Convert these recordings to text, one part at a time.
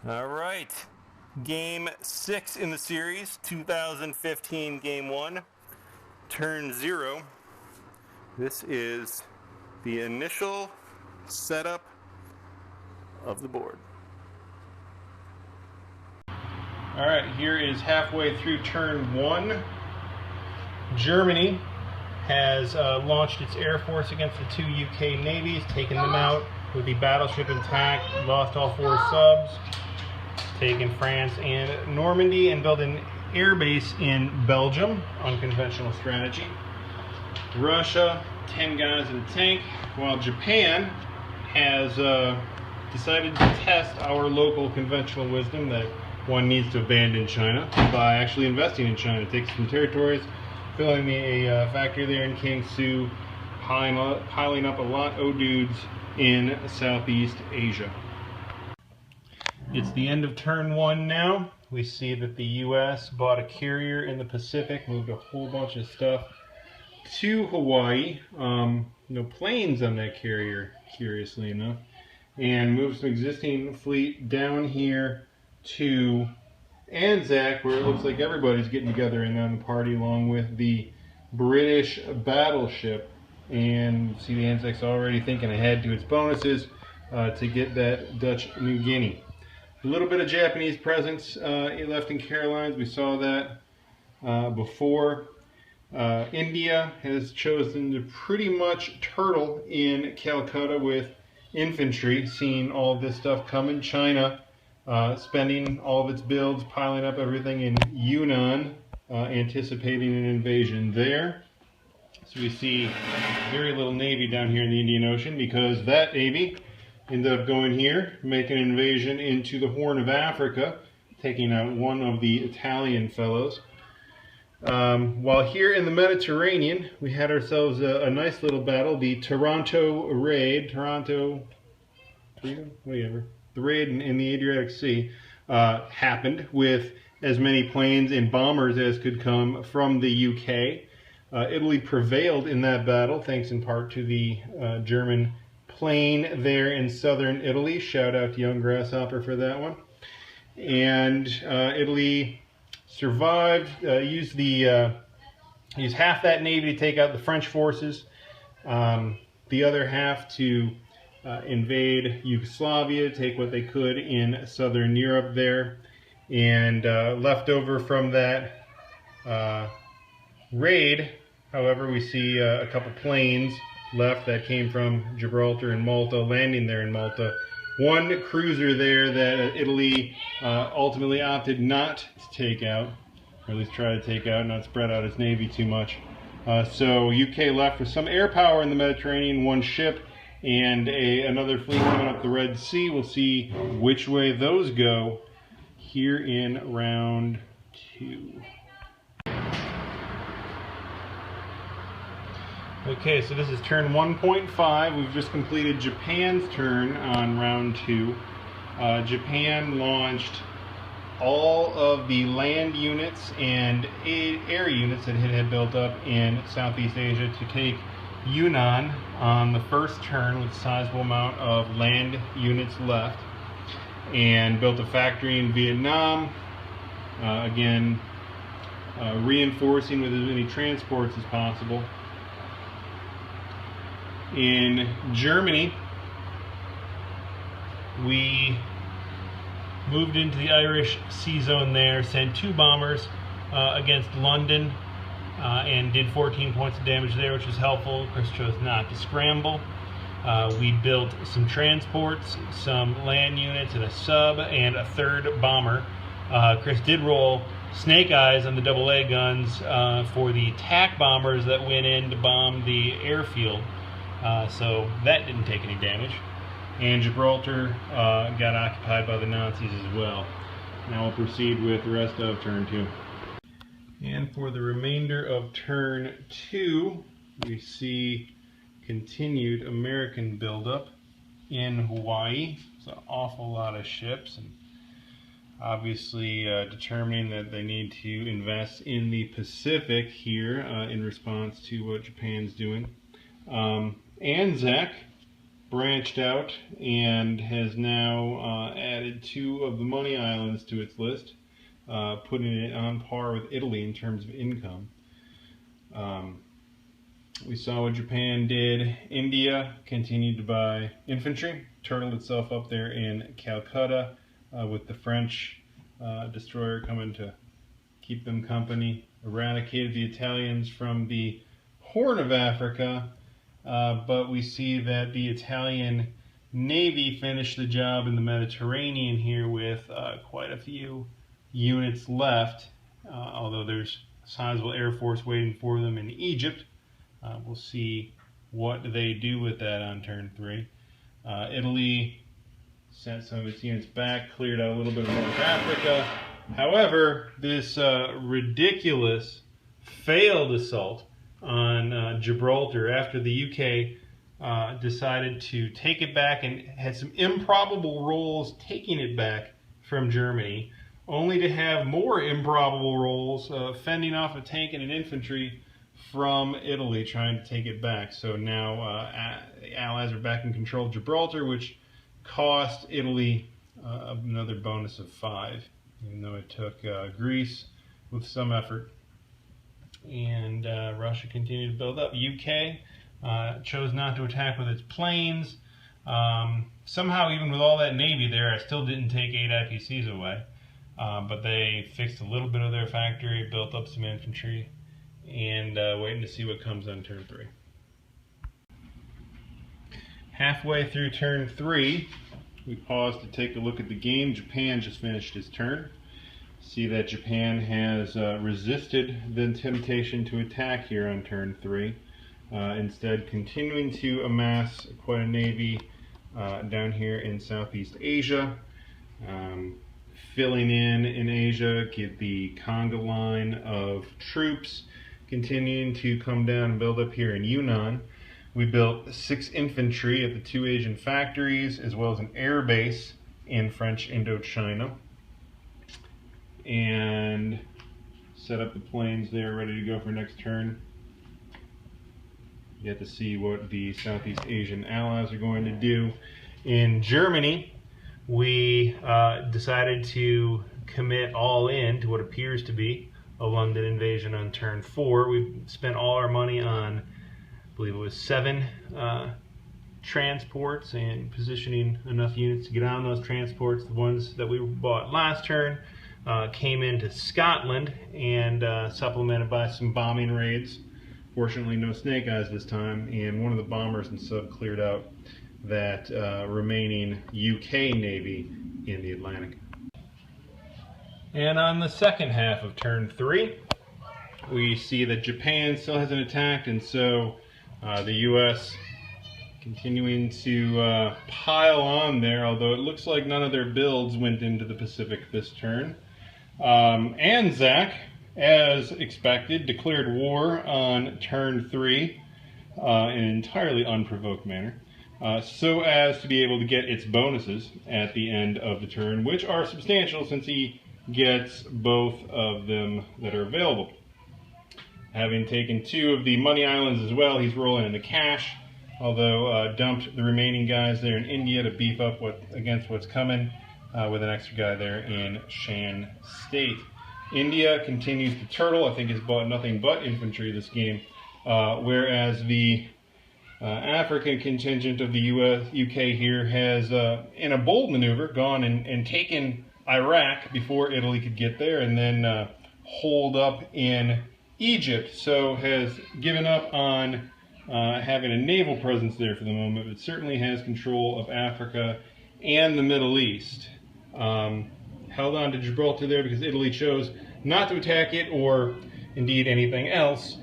All right. Game 6 in the series, 2015 Game 1, turn 0. This is the initial setup of the board. All right, here is halfway through turn 1. Germany has launched its air force against the two UK navies, taken them out with the battleship intact, lost all 4 subs, taken France and Normandy, and built an air base in Belgium. Unconventional strategy. Russia, 10 guys in a tank, while Japan has decided to test our local conventional wisdom that one needs to abandon China by actually investing in China. Take some territories, filling a factory there in Kiangsu, piling up a lot of dudes in Southeast Asia. It's the end of turn 1 now. We see that the U.S. bought a carrier in the Pacific, moved a whole bunch of stuff to Hawaii. No planes on that carrier, curiously enough, and moved some existing fleet down here to Anzac, where it looks like everybody's getting together and on the party, along with the British battleship. And see the Anzac's already thinking ahead to its bonuses to get that Dutch New Guinea. A little bit of Japanese presence left in Carolines. We saw that before. India has chosen to pretty much turtle in Calcutta with infantry, seeing all of this stuff coming. China spending all of its builds, piling up everything in Yunnan, anticipating an invasion there. So we see very little navy down here in the Indian Ocean, because that navy ended up going here, making an invasion into the Horn of Africa, taking out one of the Italian fellows. While here in the Mediterranean, we had ourselves a nice little battle, the Taranto raid, the raid in the Adriatic Sea, happened with as many planes and bombers as could come from the UK. Italy prevailed in that battle, thanks in part to the German plane there in southern Italy. Shout out to Young Grasshopper for that one. And Italy survived, used half that navy to take out the French forces, the other half to invade Yugoslavia, take what they could in southern Europe there, and left over from that raid, however, we see a couple planes left that came from Gibraltar and Malta, landing there in Malta. One cruiser there that Italy ultimately opted not to take out, or at least try to take out, not spread out its navy too much. So UK left with some air power in the Mediterranean, one ship, and another fleet coming up the Red Sea. We'll see which way those go here in round 2. Okay, so this is turn 1.5. We've just completed Japan's turn on round 2. Japan launched all of the land units and air units that it had built up in Southeast Asia to take Yunnan on the first turn, with a sizable amount of land units left, and built a factory in Vietnam, again reinforcing with as many transports as possible. In Germany, we moved into the Irish Sea Zone there, sent 2 bombers against London, and did 14 points of damage there, which was helpful. Chris chose not to scramble. We built some transports, some land units, and a sub, and a 3rd bomber. Chris did roll Snake Eyes on the AA guns for the TAC bombers that went in to bomb the airfield. So that didn't take any damage. And Gibraltar got occupied by the Nazis as well. Now we'll proceed with the rest of turn 2. And for the remainder of turn 2, we see continued American buildup in Hawaii. It's an awful lot of ships, and obviously determining that they need to invest in the Pacific here in response to what Japan's doing. Anzac branched out and has now added 2 of the money islands to its list, putting it on par with Italy in terms of income. We saw what Japan did. India continued to buy infantry, turtled itself up there in Calcutta with the French destroyer coming to keep them company, eradicated the Italians from the Horn of Africa, but we see that the Italian Navy finished the job in the Mediterranean here with quite a few units left, although there's a sizable Air Force waiting for them in Egypt. We'll see what they do with that on turn 3. Italy sent some of its units back, cleared out a little bit of North Africa. However, this ridiculous failed assault on Gibraltar after the UK decided to take it back and had some improbable rolls taking it back from Germany, only to have more improbable rolls fending off a tank and an infantry from Italy trying to take it back. So now the Allies are back in control of Gibraltar, which cost Italy another bonus of 5, even though it took Greece with some effort. And Russia continued to build up. UK chose not to attack with its planes. Somehow, even with all that Navy there, I still didn't take 8 IPCs away. But they fixed a little bit of their factory, built up some infantry, and waiting to see what comes on turn 3. Halfway through turn 3, we pause to take a look at the game. Japan just finished his turn. See that Japan has resisted the temptation to attack here on turn 3, instead continuing to amass quite a navy down here in Southeast Asia. Filling in Asia, get the conga line of troops continuing to come down and build up here in Yunnan. We built 6 infantry at the 2 Asian factories, as well as an air base in French Indochina, and set up the planes there ready to go for next turn. You get to see what the Southeast Asian allies are going to do. In Germany, we decided to commit all in to what appears to be a London invasion on turn 4. We spent all our money on, I believe it was 7 transports and positioning enough units to get on those transports. The ones that we bought last turn came into Scotland and supplemented by some bombing raids. Fortunately, no snake eyes this time, and one of the bombers and sub cleared out that remaining UK Navy in the Atlantic. And on the second half of turn 3, we see that Japan still hasn't attacked, and so the US continuing to pile on there, although it looks like none of their builds went into the Pacific this turn. Anzac, as expected, declared war on turn 3 in an entirely unprovoked manner, so as to be able to get its bonuses at the end of the turn, which are substantial since he gets both of them that are available. Having taken 2 of the money islands as well, he's rolling into cash, although dumped the remaining guys there in India to beef up against what's coming, with an extra guy there in Shan State. India continues to turtle. I think has bought nothing but infantry this game, whereas the African contingent of the UK here has, in a bold maneuver, gone and taken Iraq before Italy could get there, and then holed up in Egypt. So has given up on having a naval presence there for the moment, but certainly has control of Africa and the Middle East. Held on to Gibraltar there because Italy chose not to attack it or indeed anything else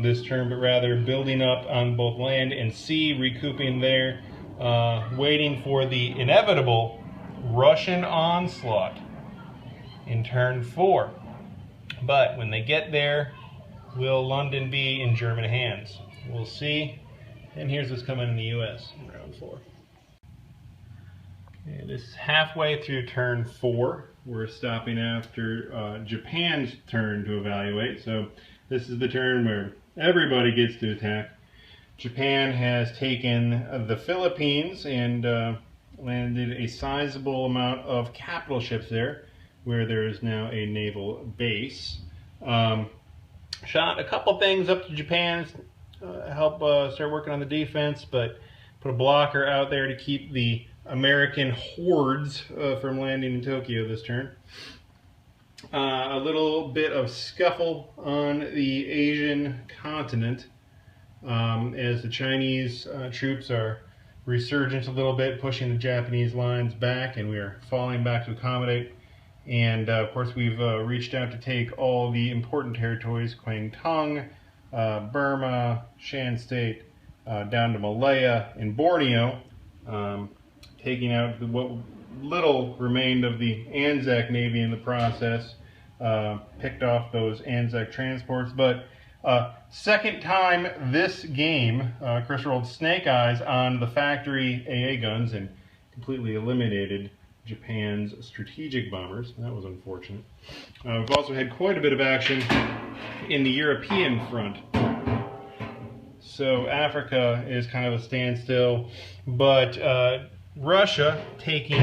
this turn, but rather building up on both land and sea, recouping there, waiting for the inevitable Russian onslaught in turn 4. But when they get there, will London be in German hands? We'll see. And here's what's coming in the US in round 4. Okay, this is halfway through turn 4. We're stopping after Japan's turn to evaluate. So this is the turn where everybody gets to attack. Japan has taken the Philippines and landed a sizable amount of capital ships there, where there is now a naval base. Shot a couple things up to Japan, help start working on the defense, but put a blocker out there to keep the American hordes from landing in Tokyo this turn. A little bit of scuffle on the Asian continent as the Chinese troops are resurgent a little bit, pushing the Japanese lines back, and we are falling back to accommodate. And of course, we've reached out to take all the important territories: Kwangtung, Burma, Shan State, down to Malaya and Borneo, taking out what little remained of the Anzac Navy in the process. Picked off those Anzac transports, but second time this game, Chris rolled Snake Eyes on the factory AA guns and completely eliminated Japan's strategic bombers. That was unfortunate. We've also had quite a bit of action in the European front. So Africa is kind of a standstill, but Russia taking,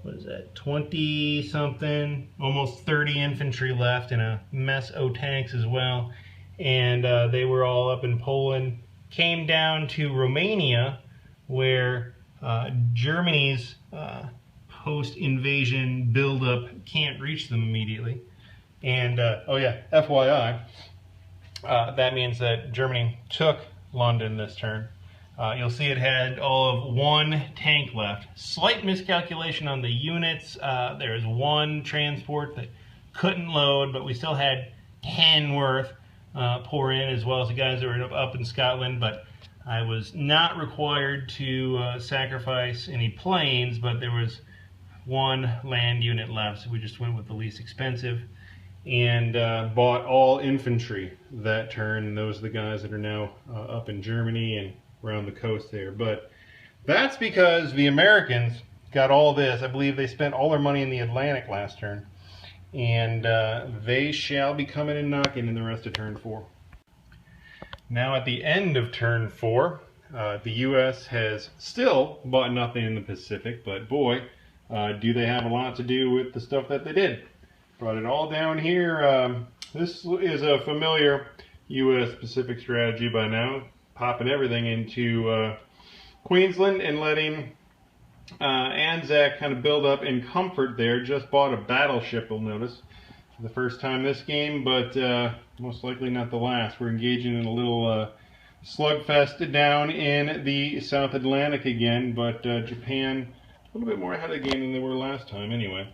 what is that, 20-something, almost 30 infantry left, and a mess of tanks as well. And they were all up in Poland. Came down to Romania, where Germany's post-invasion buildup can't reach them immediately. And, oh yeah, FYI, that means that Germany took London this turn. You'll see it had all of one tank left. Slight miscalculation on the units. There was one transport that couldn't load, but we still had 10 worth pour in, as well as the guys that were up in Scotland. But I was not required to sacrifice any planes, but there was one land unit left, so we just went with the least expensive and bought all infantry that turn. And those are the guys that are now up in Germany and around the coast there. But that's because the Americans got all this. I believe they spent all their money in the Atlantic last turn, and they shall be coming and knocking in the rest of turn 4. Now at the end of turn 4, the U.S. has still bought nothing in the Pacific, but boy, do they have a lot to do with the stuff that they did. Brought it all down here. This is a familiar U.S. Pacific strategy by now, popping everything into Queensland and letting Anzac kind of build up in comfort there. Just bought a battleship, you'll notice, for the first time this game, but most likely not the last. We're engaging in a little slugfest down in the South Atlantic again, but Japan a little bit more ahead of the game than they were last time anyway.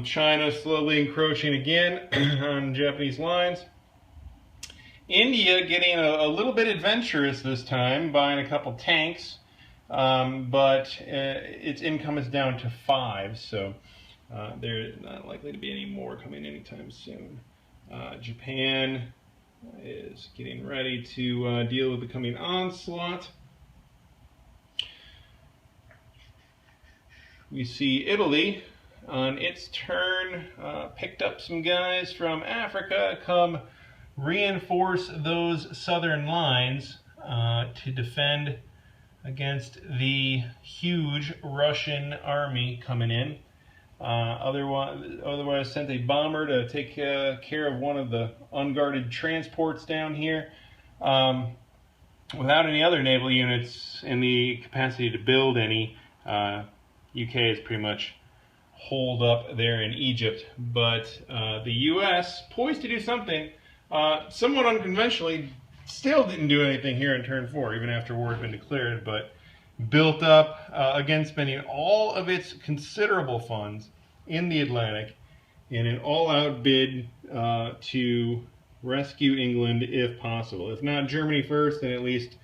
China slowly encroaching again on Japanese lines. India getting a little bit adventurous this time, buying a couple tanks, but its income is down to 5, so there's not likely to be any more coming anytime soon. Japan is getting ready to deal with the coming onslaught. We see Italy on its turn picked up some guys from Africa, come reinforce those southern lines to defend against the huge Russian army coming in. Otherwise sent a bomber to take care of one of the unguarded transports down here. Without any other naval units and the capacity to build any, UK is pretty much holed up there in Egypt. But the US, poised to do something somewhat unconventionally, still didn't do anything here in turn 4, even after war had been declared, but built up, again spending all of its considerable funds in the Atlantic in an all-out bid to rescue England if possible. If not Germany first, then at least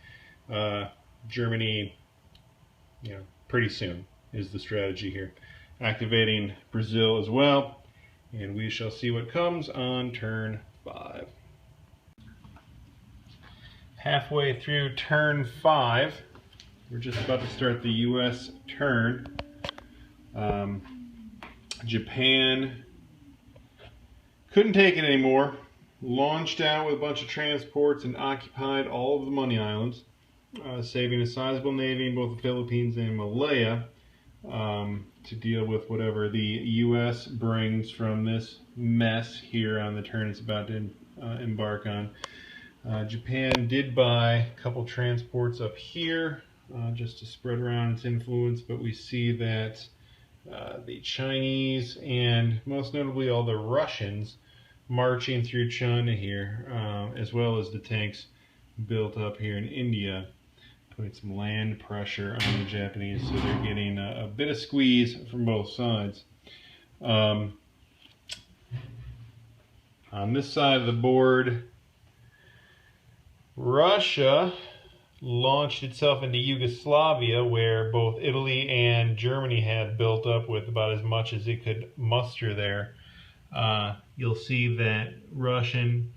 Germany, pretty soon is the strategy here. Activating Brazil as well, and we shall see what comes on turn 5. Halfway through turn 5, we're just about to start the U.S. turn. Japan couldn't take it anymore. launched out with a bunch of transports and occupied all of the Money Islands, saving a sizable navy in both the Philippines and Malaya to deal with whatever the U.S. brings from this mess here on the turn it's about to embark on. Japan did buy a couple transports up here just to spread around its influence, but we see that the Chinese and most notably all the Russians marching through China here, as well as the tanks built up here in India, putting some land pressure on the Japanese, so they're getting a bit of squeeze from both sides. On this side of the board, Russia launched itself into Yugoslavia, where both Italy and Germany had built up with about as much as it could muster there. You'll see that Russian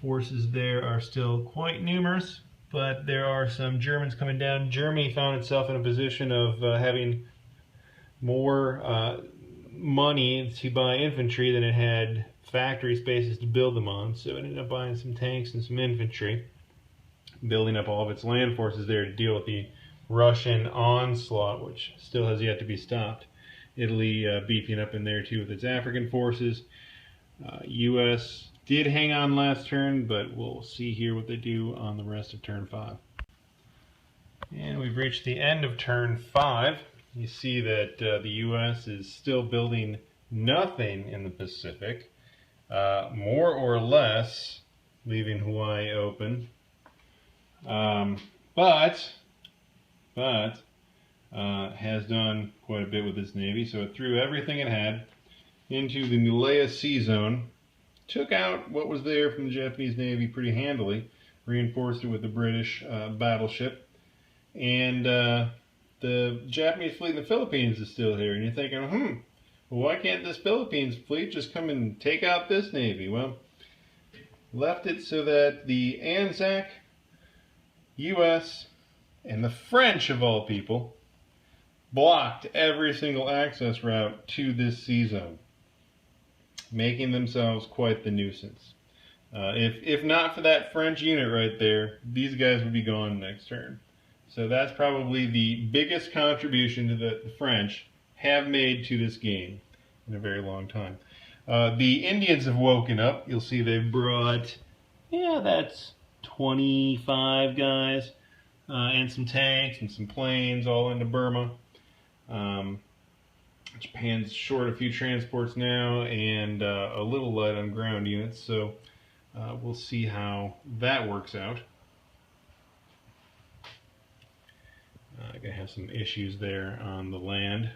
forces there are still quite numerous, but there are some Germans coming down. Germany found itself in a position of having more money to buy infantry than it had factory spaces to build them on, so it ended up buying some tanks and some infantry, building up all of its land forces there to deal with the Russian onslaught, which still has yet to be stopped. Italy beefing up in there too with its African forces. U.S. did hang on last turn, but we'll see here what they do on the rest of turn 5. And we've reached the end of turn 5. You see that the U.S. is still building nothing in the Pacific, more or less leaving Hawaii open. But has done quite a bit with its navy, so it threw everything it had into the Malaya Sea Zone, took out what was there from the Japanese Navy pretty handily, reinforced it with the British battleship, and the Japanese fleet in the Philippines is still here, and you're thinking, well, why can't this Philippines fleet just come and take out this navy? Well, left it so that the Anzac, U.S., and the French, of all people, blocked every single access route to this sea zone, making themselves quite the nuisance. If not for that French unit right there, these guys would be gone next turn. So that's probably the biggest contribution to the French have made to this game in a very long time. The Indians have woken up. You'll see they've brought, that's 25 guys, and some tanks and some planes all into Burma. Japan's short a few transports now and a little light on ground units, so we'll see how that works out. Gonna have some issues there on the land.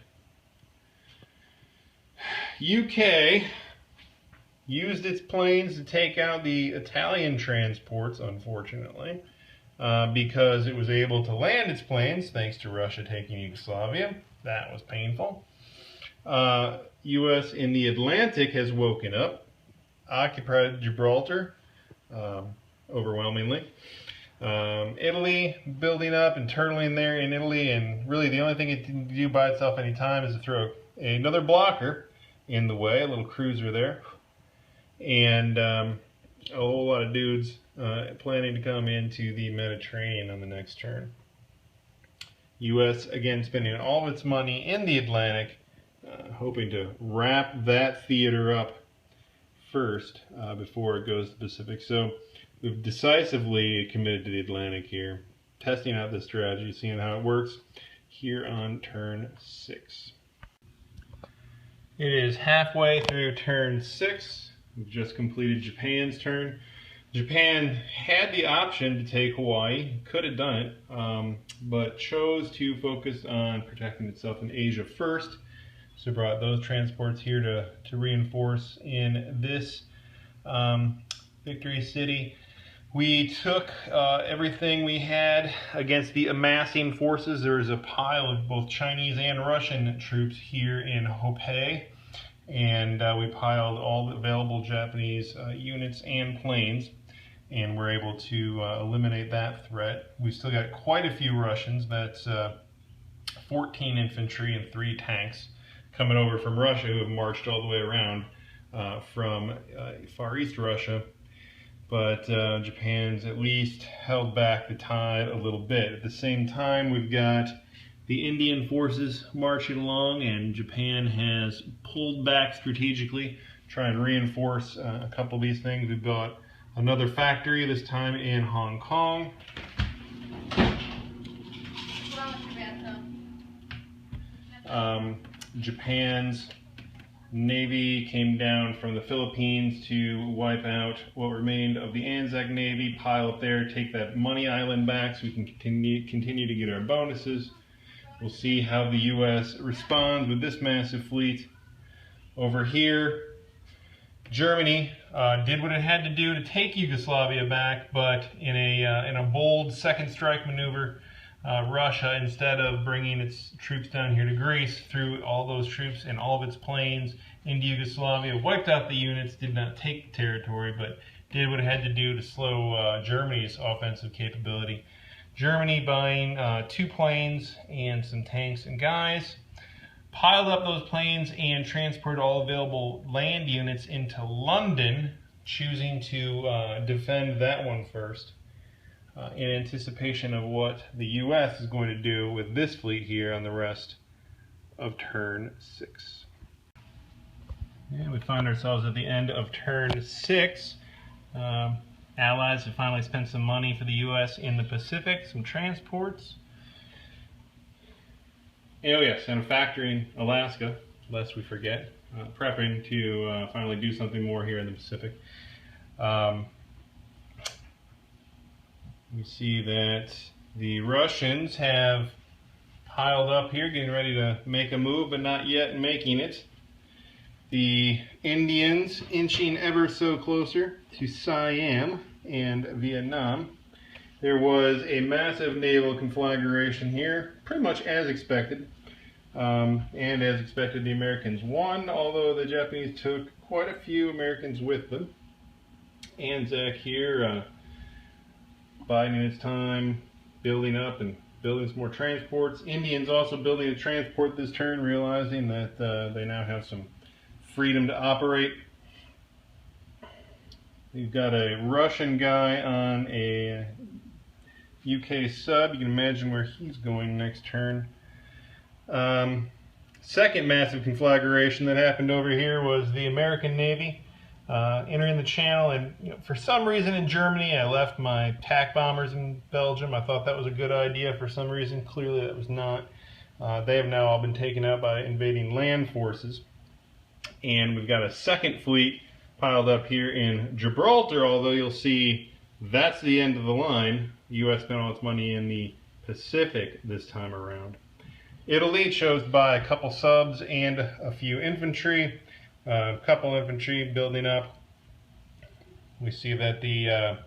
UK used its planes to take out the Italian transports, unfortunately, because it was able to land its planes thanks to Russia taking Yugoslavia. That was painful. U.S. in the Atlantic has woken up, occupied Gibraltar, overwhelmingly. Italy building up internally in there in Italy, and really the only thing it can do by itself any time is to throw another blocker in the way, a little cruiser there, and a whole lot of dudes planning to come into the Mediterranean on the next turn. U.S. again spending all of its money in the Atlantic, hoping to wrap that theater up first before it goes to the Pacific. So we've decisively committed to the Atlantic here, testing out this strategy, seeing how it works here on turn 6. It is halfway through turn 6. We've just completed Japan's turn. Japan had the option to take Hawaii, could have done it, but chose to focus on protecting itself in Asia first. So brought those transports here to reinforce in this Victory City. We took everything we had against the amassing forces. There was a pile of both Chinese and Russian troops here in Hopei, and we piled all the available Japanese units and planes, and we're able to eliminate that threat. We've still got quite a few Russians. That's 14 infantry and 3 tanks coming over from Russia, who have marched all the way around from Far East Russia, but Japan's at least held back the tide a little bit. At the same time, we've got the Indian forces marching along, and Japan has pulled back strategically, trying to reinforce a couple of these things. We've got another factory, this time in Hong Kong. Japan's Navy came down from the Philippines to wipe out what remained of the Anzac Navy, pile up there, take that money island back so we can continue to get our bonuses. We'll see how the U.S. responds with this massive fleet. Over here, Germany did what it had to do to take Yugoslavia back, but in a bold second strike maneuver, Russia, instead of bringing its troops down here to Greece, threw all those troops and all of its planes into Yugoslavia, wiped out the units, did not take the territory, but did what it had to do to slow Germany's offensive capability. Germany buying 2 planes and some tanks and guys, piled up those planes and transported all available land units into London, choosing to defend that one first. In anticipation of what the U.S. is going to do with this fleet here on the rest of turn 6. And we find ourselves at the end of turn 6. Allies have finally spent some money for the U.S. in the Pacific, some transports. Oh yes, and a factory in Alaska, lest we forget, prepping to finally do something more here in the Pacific. We see that the Russians have piled up here, getting ready to make a move, but not yet making it. The Indians inching ever so closer to Siam and Vietnam. There was a massive naval conflagration here, pretty much as expected. And as expected, the Americans won, although the Japanese took quite a few Americans with them. Anzac here, biding its time, building up and building some more transports. Indians also building a transport this turn, realizing that they now have some freedom to operate. We've got a Russian guy on a UK sub. You can imagine where he's going next turn. Second massive conflagration that happened over here was the American Navy entering the channel, and for some reason in Germany I left my attack bombers in Belgium. I thought that was a good idea. For some reason, clearly that was not. They have now all been taken out by invading land forces, and we've got a second fleet piled up here in Gibraltar, although you'll see that's the end of the line. The U.S. spent all its money in the Pacific this time around. Italy chose to buy a couple subs and a few infantry. A couple infantry building up. We see that the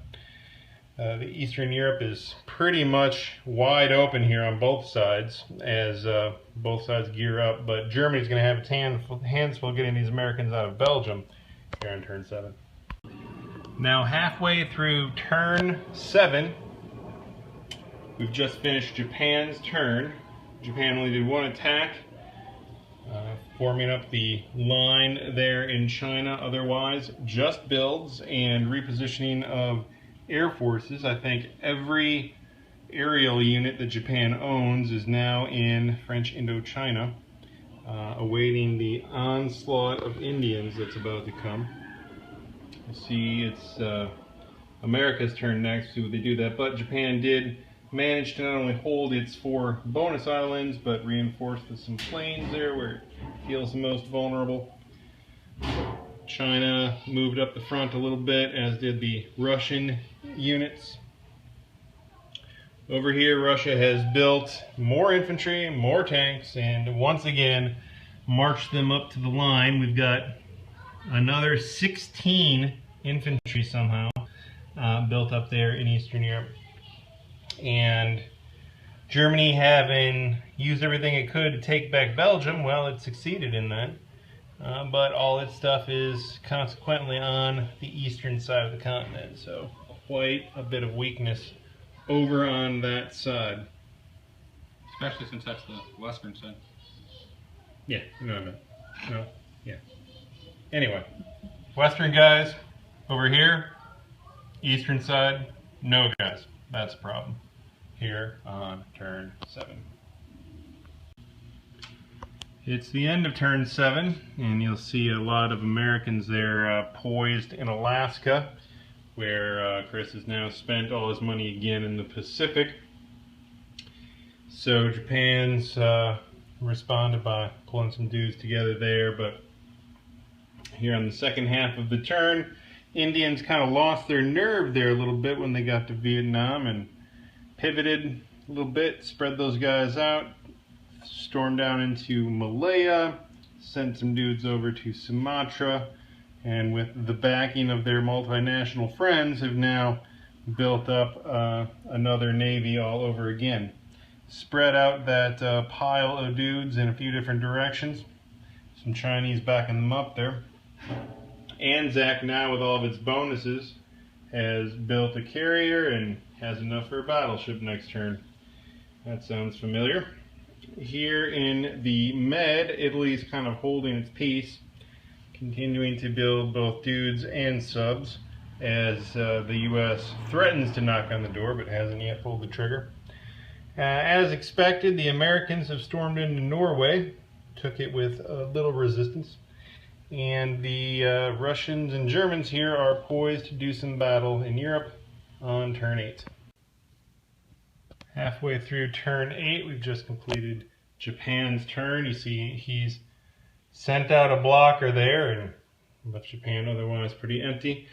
Eastern Europe is pretty much wide open here on both sides as both sides gear up, but Germany's going to have its hands full getting these Americans out of Belgium here on turn 7. Now halfway through turn 7, we've just finished Japan's turn. Japan only did one attack, forming up the line there in China. Otherwise, just builds and repositioning of air forces. I think every aerial unit that Japan owns is now in French Indochina, awaiting the onslaught of Indians that's about to come. You see it's America's turn next to they do that, but Japan did manage to not only hold its 4 bonus islands, but reinforce with some planes there where it feels the most vulnerable. China moved up the front a little bit, as did the Russian units. Over here, Russia has built more infantry, more tanks, and once again marched them up to the line. We've got another 16 infantry somehow built up there in Eastern Europe. And Germany, having used everything it could to take back Belgium, well, it succeeded in that. But all its stuff is consequently on the eastern side of the continent, so quite a bit of weakness over on that side. Especially since that's the western side. Yeah, you know what I mean. No, yeah. Anyway, Western guys over here, Eastern side, no guys. That's the problem here on turn 7. It's the end of turn 7, and you'll see a lot of Americans there poised in Alaska, where Chris has now spent all his money again in the Pacific. So Japan's responded by pulling some dudes together there, but here on the second half of the turn, Indians kind of lost their nerve there a little bit when they got to Vietnam and pivoted a little bit, spread those guys out, stormed down into Malaya, sent some dudes over to Sumatra, and with the backing of their multinational friends have now built up another navy all over again. Spread out that pile of dudes in a few different directions. Some Chinese backing them up there. Anzac now, with all of its bonuses, has built a carrier and has enough for a battleship next turn. That sounds familiar. Here in the Med, Italy's kind of holding its peace, continuing to build both dudes and subs as the US threatens to knock on the door but hasn't yet pulled the trigger. As expected, the Americans have stormed into Norway, took it with little resistance. And the Russians and Germans here are poised to do some battle in Europe on turn 8. Halfway through turn 8, we've just completed Japan's turn. You see he's sent out a blocker there and left Japan otherwise pretty empty.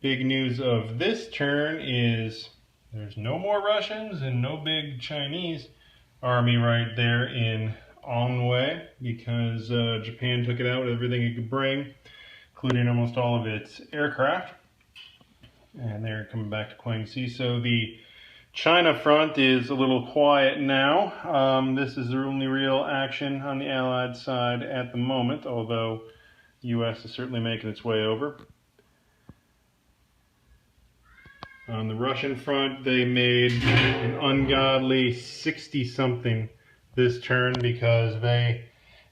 Big news of this turn is there's no more Russians and no big Chinese army right there in Onway, because Japan took it out with everything it could bring, including almost all of its aircraft, and they're coming back to Kwangsi. So the China front is a little quiet now. This is the only real action on the Allied side at the moment, although the US is certainly making its way over. On the Russian front, they made an ungodly 60-something this turn because they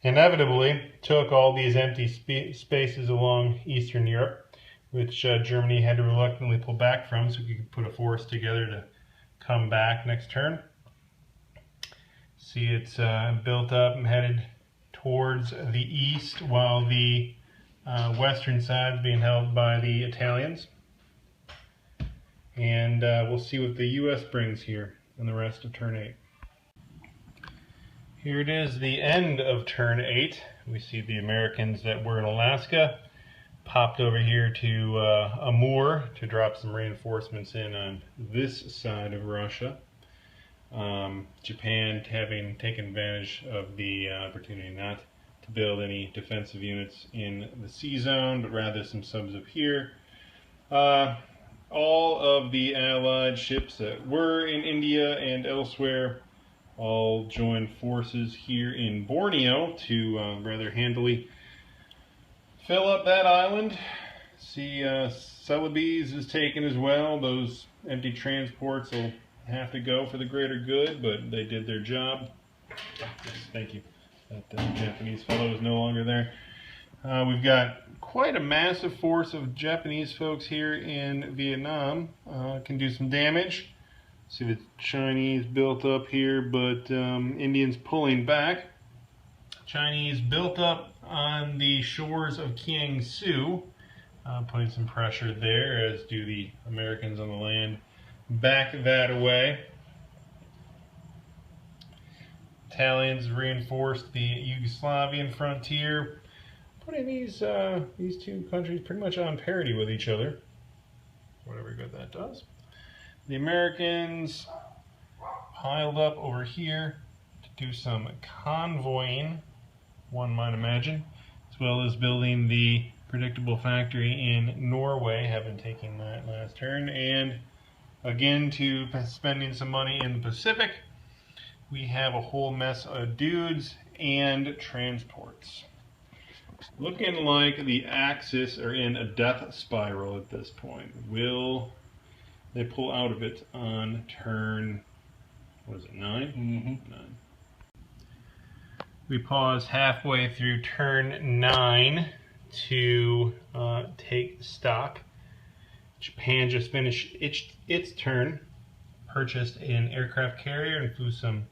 inevitably took all these empty spaces along Eastern Europe, which Germany had to reluctantly pull back from so we could put a force together to come back next turn. See, it's built up and headed towards the east while the western side is being held by the Italians. And we'll see what the US brings here in the rest of turn 8. Here it is, the end of turn 8. We see the Americans that were in Alaska popped over here to Amur to drop some reinforcements in on this side of Russia. Japan having taken advantage of the opportunity not to build any defensive units in the sea zone, but rather some subs up here. All of the Allied ships that were in India and elsewhere all joined forces here in Borneo to rather handily fill up that island. See, Celebes is taken as well. Those empty transports will have to go for the greater good, but they did their job. Yes, thank you. That Japanese fellow is no longer there. We've got quite a massive force of Japanese folks here in Vietnam. Can do some damage. See the Chinese built up here, but Indians pulling back. Chinese built up on the shores of Kiangsu, putting some pressure there, as do the Americans on the land. Back that away. Italians reinforced the Yugoslavian frontier, putting these two countries pretty much on parity with each other, whatever good that does. The Americans piled up over here to do some convoying, one might imagine, as well as building the predictable factory in Norway, having taken that last turn, and again to spending some money in the Pacific. We have a whole mess of dudes and transports. Looking like the Axis are in a death spiral at this point. Will they pull out of it on turn, what is it, 9? Mm-hmm. 9. We pause halfway through turn 9 to take stock. Japan just finished its turn, purchased an aircraft carrier and flew some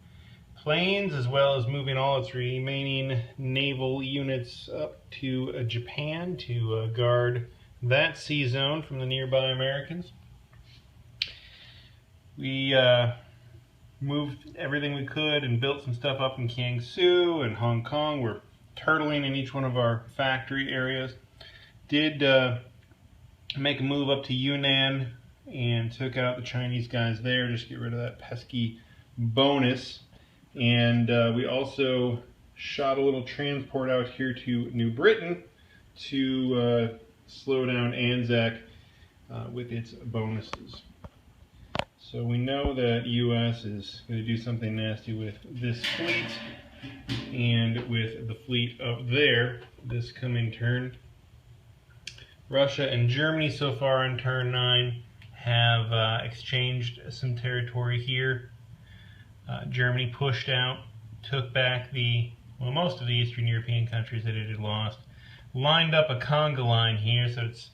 planes, as well as moving all its remaining naval units up to Japan to guard that sea zone from the nearby Americans. We moved everything we could and built some stuff up in Kiangsu and Hong Kong. We're turtling in each one of our factory areas. Did make a move up to Yunnan and took out the Chinese guys there, just get rid of that pesky bonus. And we also shot a little transport out here to New Britain to slow down Anzac with its bonuses. So we know that U.S. is going to do something nasty with this fleet and with the fleet up there this coming turn. Russia and Germany so far on turn 9 have exchanged some territory here. Germany pushed out, took back most of the Eastern European countries that it had lost, lined up a conga line here, so it's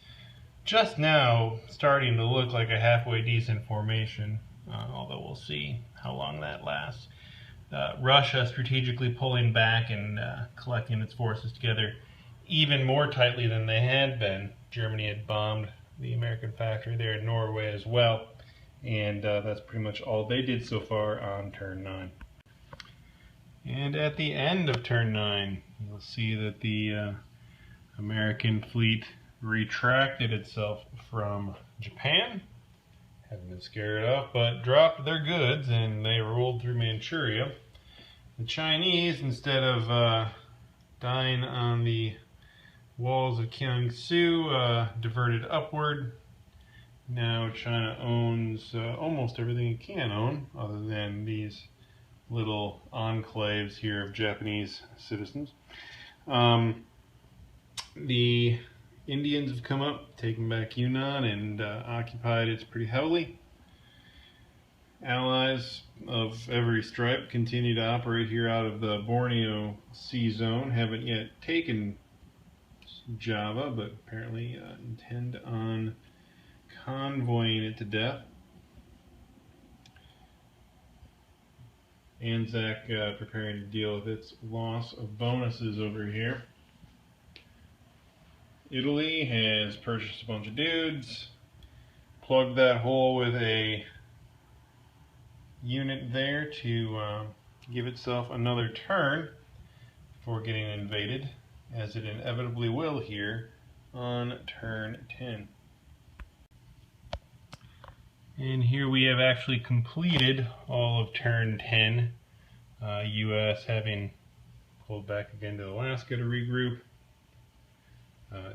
just now starting to look like a halfway decent formation, although we'll see how long that lasts. Russia strategically pulling back and collecting its forces together even more tightly than they had been. Germany had bombed the American factory there in Norway as well, and that's pretty much all they did so far on turn 9. And at the end of turn 9, you'll see that the American fleet retracted itself from Japan. Haven't been scared off, but dropped their goods and they rolled through Manchuria. The Chinese, instead of dying on the walls of Kiangsu, diverted upward. Now China owns almost everything it can own, other than these little enclaves here of Japanese citizens. The Indians have come up, taken back Yunnan, and occupied it pretty heavily. Allies of every stripe continue to operate here out of the Borneo Sea Zone. Haven't yet taken Java, but apparently intend on convoying it to death. Anzac preparing to deal with its loss of bonuses over here. Italy has purchased a bunch of dudes, plugged that hole with a unit there to give itself another turn before getting invaded, as it inevitably will here on turn 10. And here we have actually completed all of turn 10. U.S. having pulled back again to Alaska to regroup.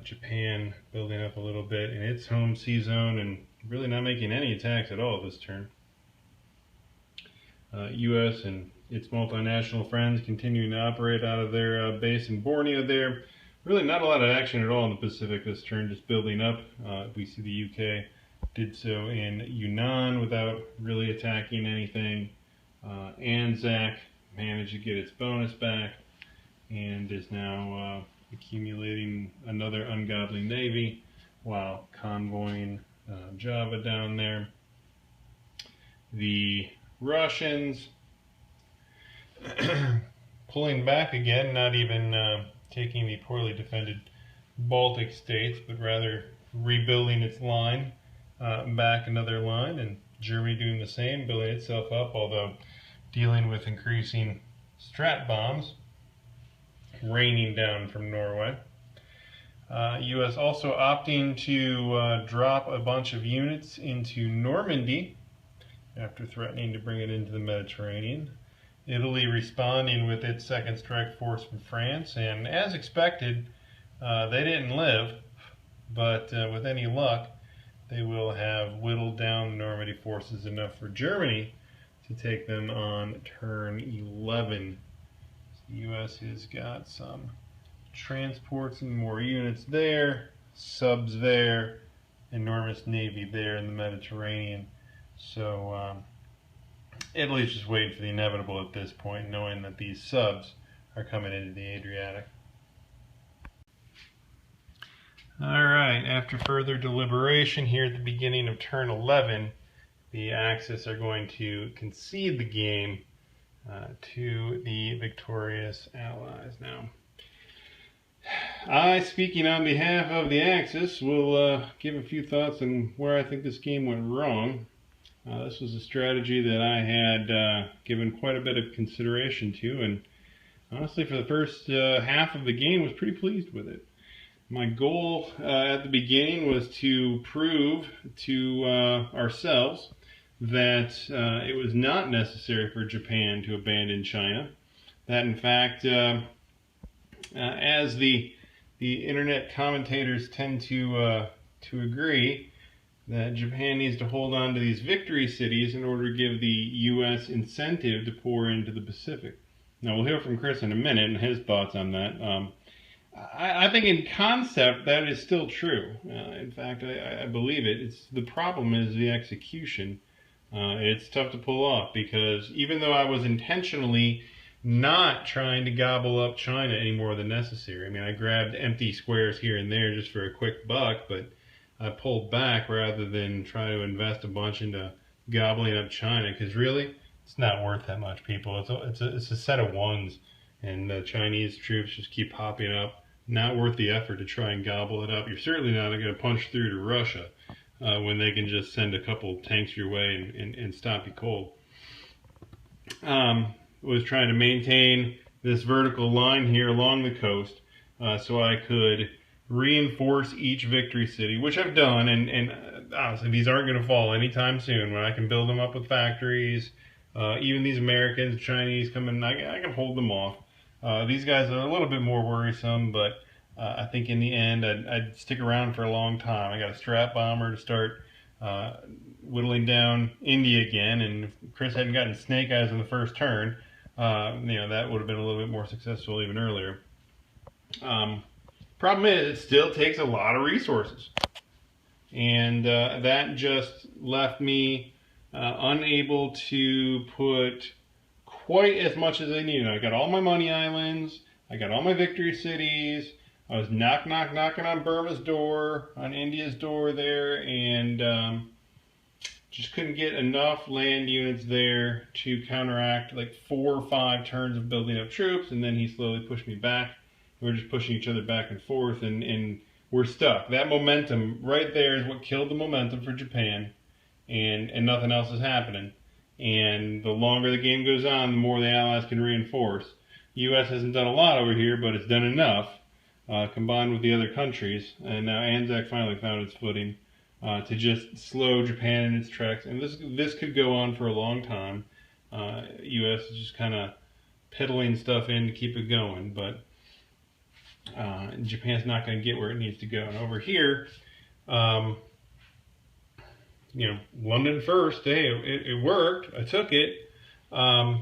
Japan building up a little bit in its home sea zone and really not making any attacks at all this turn. U.S. and its multinational friends continuing to operate out of their base in Borneo there. Really not a lot of action at all in the Pacific this turn, just building up. We see the U.K. did so in Yunnan without really attacking anything. Anzac managed to get its bonus back and is now accumulating another ungodly navy while convoying Java down there. The Russians pulling back again, not even taking the poorly defended Baltic states, but rather rebuilding its line back another line, and Germany doing the same, building itself up, although dealing with increasing strat bombs raining down from Norway. U.S. also opting to drop a bunch of units into Normandy after threatening to bring it into the Mediterranean. Italy responding with its second strike force from France, and as expected, they didn't live, but with any luck, they will have whittled down the Normandy forces enough for Germany to take them on turn 11. The U.S. has got some transports and more units there, subs there, enormous navy there in the Mediterranean. So Italy's just waiting for the inevitable at this point, knowing that these subs are coming into the Adriatic. Alright, after further deliberation here at the beginning of turn 11, the Axis are going to concede the game to the victorious Allies. Now, I, speaking on behalf of the Axis, will give a few thoughts on where I think this game went wrong. This was a strategy that I had given quite a bit of consideration to, and honestly, for the first half of the game, was pretty pleased with it. My goal at the beginning was to prove to ourselves that it was not necessary for Japan to abandon China. That, in fact, as the internet commentators tend to agree, that Japan needs to hold on to these victory cities in order to give the U.S. incentive to pour into the Pacific. Now, we'll hear from Chris in a minute and his thoughts on that. I think in concept that is still true. In fact, I believe it. The problem is the execution. It's tough to pull off because even though I was intentionally not trying to gobble up China any more than necessary. I mean, I grabbed empty squares here and there just for a quick buck, but I pulled back rather than try to invest a bunch into gobbling up China because really, it's not worth that much, people. It's a set of ones, and the Chinese troops just keep popping up. Not worth the effort to try and gobble it up. You're certainly not going to punch through to Russia when they can just send a couple tanks your way and stop you cold. Was trying to maintain this vertical line here along the coast so I could reinforce each victory city, which I've done, and honestly, these aren't going to fall anytime soon. When I can build them up with factories, even these Americans, Chinese come in, I can hold them off. These guys are a little bit more worrisome, but I think in the end I'd stick around for a long time. I got a strat bomber to start whittling down India again, and if Chris hadn't gotten snake eyes in the first turn, that would have been a little bit more successful even earlier. Problem is, it still takes a lot of resources, and that just left me unable to put quite as much as I needed. I got all my money islands, I got all my victory cities, I was knocking on Burma's door, on India's door there, and just couldn't get enough land units there to counteract like 4 or 5 turns of building up troops, and then he slowly pushed me back. We're just pushing each other back and forth, and we're stuck. That momentum right there is what killed the momentum for Japan, and nothing else is happening. And the longer the game goes on, the more the Allies can reinforce. The U.S. hasn't done a lot over here, but it's done enough, combined with the other countries. And now Anzac finally found its footing to just slow Japan in its tracks. And this could go on for a long time. U.S. is just kind of piddling stuff in to keep it going, but Japan's not going to get where it needs to go. And over here, London first. Hey, it worked. I took it. Had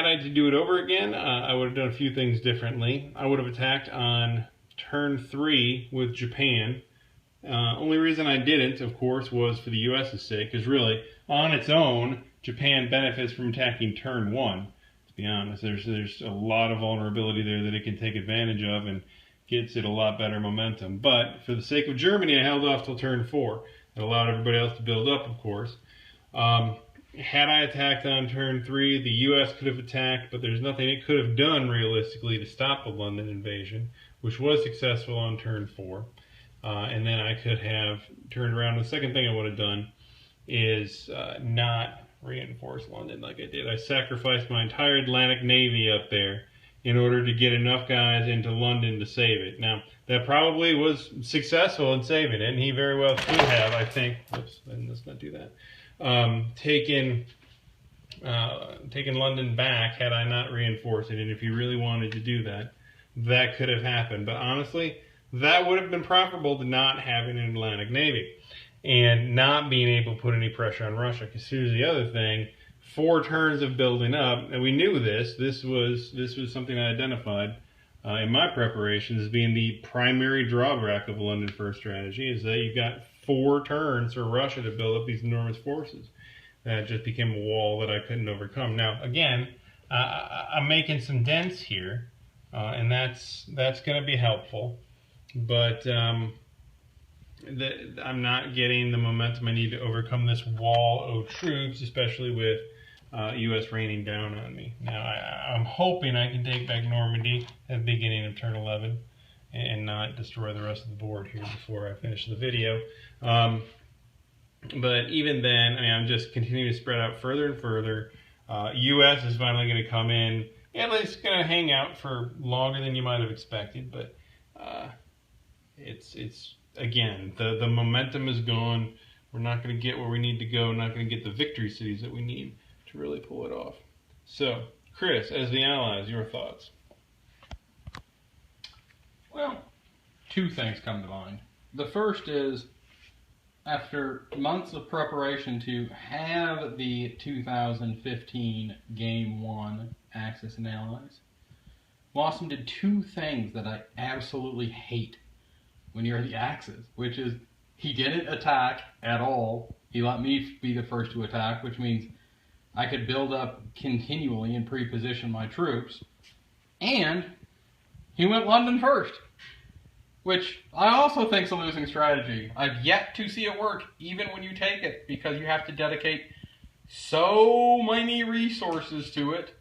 I to do it over again, I would have done a few things differently. I would have attacked on turn 3 with Japan. Only reason I didn't, of course, was for the U.S.'s sake, because really, on its own, Japan benefits from attacking turn 1. To be honest, there's a lot of vulnerability there that it can take advantage of and gets it a lot better momentum. But for the sake of Germany, I held off till turn 4. It allowed everybody else to build up, of course. Had I attacked on turn 3, the U.S. could have attacked, but there's nothing it could have done realistically to stop the London invasion, which was successful on turn 4. And then I could have turned around. The second thing I would have done is not reinforce London like I did. I sacrificed my entire Atlantic Navy up there in order to get enough guys into London to save it. Now, that probably was successful in saving it, and he very well could have, I think, oops, let's not do that, taken London back had I not reinforced it. And if he really wanted to do that, that could have happened. But honestly, that would have been preferable to not having an Atlantic Navy and not being able to put any pressure on Russia. Because here's the other thing: 4 turns of building up, and we knew this. This was something I identified in my preparations as being the primary drawback of the London First strategy, is that you've got 4 turns for Russia to build up these enormous forces. That just became a wall that I couldn't overcome. Now, again, I'm making some dents here, and that's going to be helpful. but I'm not getting the momentum I need to overcome this wall of troops, especially with U.S. raining down on me. Now, I'm hoping I can take back Normandy at the beginning of turn 11 and not destroy the rest of the board here before I finish the video. But even then, I mean, I'm just continuing to spread out further and further. U.S. is finally going to come in. Yeah, it's going to hang out for longer than you might have expected, but it's again, the momentum is gone. We're not going to get where we need to go. We're not going to get the victory cities that we need to really pull it off. So, Chris, as the Allies, your thoughts? Well, two things come to mind. The first is, after months of preparation to have the 2015 Game 1 Axis and Allies, Lawson did two things that I absolutely hate when you're the Axis, which is he didn't attack at all. He let me be the first to attack, which means I could build up continually and pre-position my troops. And he went London first, which I also think is a losing strategy. I've yet to see it work, even when you take it, because you have to dedicate so many resources to it,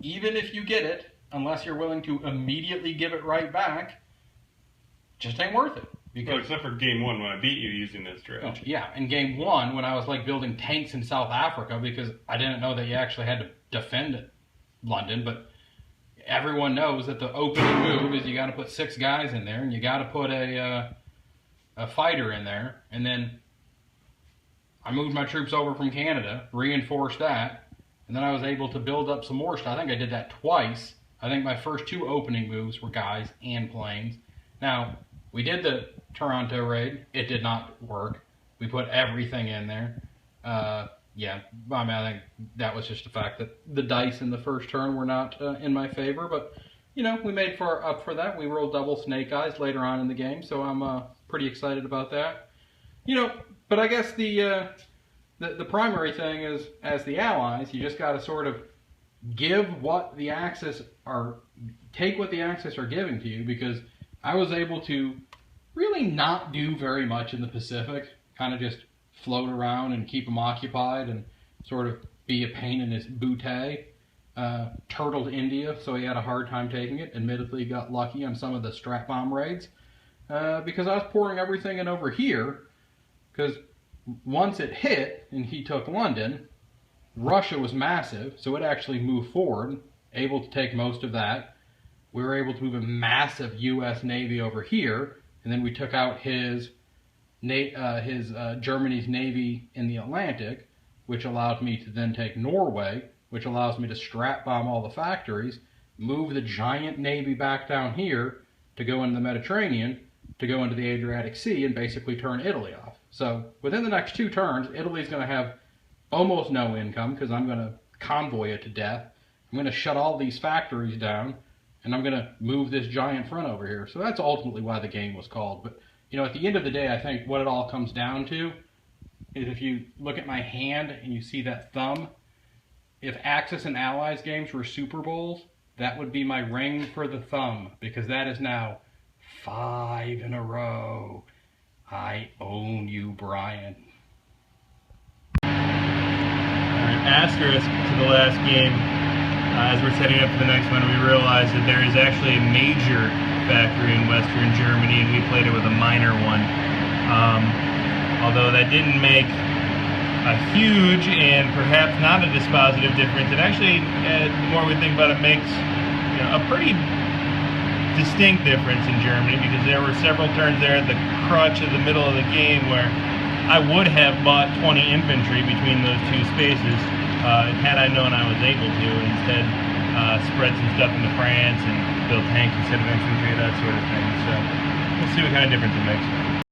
even if you get it, unless you're willing to immediately give it right back, just ain't worth it. Well, except for Game 1 when I beat you using this strategy. Oh, yeah, in Game 1 when I was like building tanks in South Africa because I didn't know that you actually had to defend London, but everyone knows that the opening move is you got to put 6 guys in there and you got to put a fighter in there, and then I moved my troops over from Canada, reinforced that, and then I was able to build up some more stuff. I think I did that twice. I think my first 2 opening moves were guys and planes. Now, we did the Toronto raid. It did not work. We put everything in there. Yeah, I mean, I think that was just the fact that the dice in the first turn were not in my favor. But, you know, we made up for that. We rolled double snake eyes later on in the game, so I'm pretty excited about that. You know, but I guess the primary thing is, as the Allies, you just got to sort of give what the Axis are, take what the Axis are giving to you, because I was able to really not do very much in the Pacific, kind of just float around and keep him occupied and sort of be a pain in his bootay. Turtled India, so he had a hard time taking it. Admittedly, got lucky on some of the strat bomb raids because I was pouring everything in over here, because once it hit and he took London, Russia was massive, so it actually moved forward, able to take most of that. We were able to move a massive U.S. Navy over here, and then we took out his Germany's Navy in the Atlantic, which allowed me to then take Norway, which allows me to strap bomb all the factories, move the giant Navy back down here to go into the Mediterranean, to go into the Adriatic Sea, and basically turn Italy off. So within the next 2 turns, Italy's going to have almost no income because I'm going to convoy it to death. I'm going to shut all these factories down, and I'm going to move this giant front over here. So that's ultimately why the game was called. But, you know, at the end of the day, I think what it all comes down to is if you look at my hand and you see that thumb, if Axis and Allies games were Super Bowls, that would be my ring for the thumb, because that is now 5 in a row. I own you, Brian. Alright, asterisk to the last game. As we're setting up for the next one, we realized that there is actually a major factory in Western Germany, and we played it with a minor one. Although that didn't make a huge and perhaps not a dispositive difference, it actually, the more we think about it, makes, you know, a pretty distinct difference in Germany, because there were several turns there at the crutch of the middle of the game where I would have bought 20 infantry between those 2 spaces had I known I was able to. Instead, spread some stuff into France and build tanks instead of infantry, that sort of thing. So we'll see what kind of difference it makes.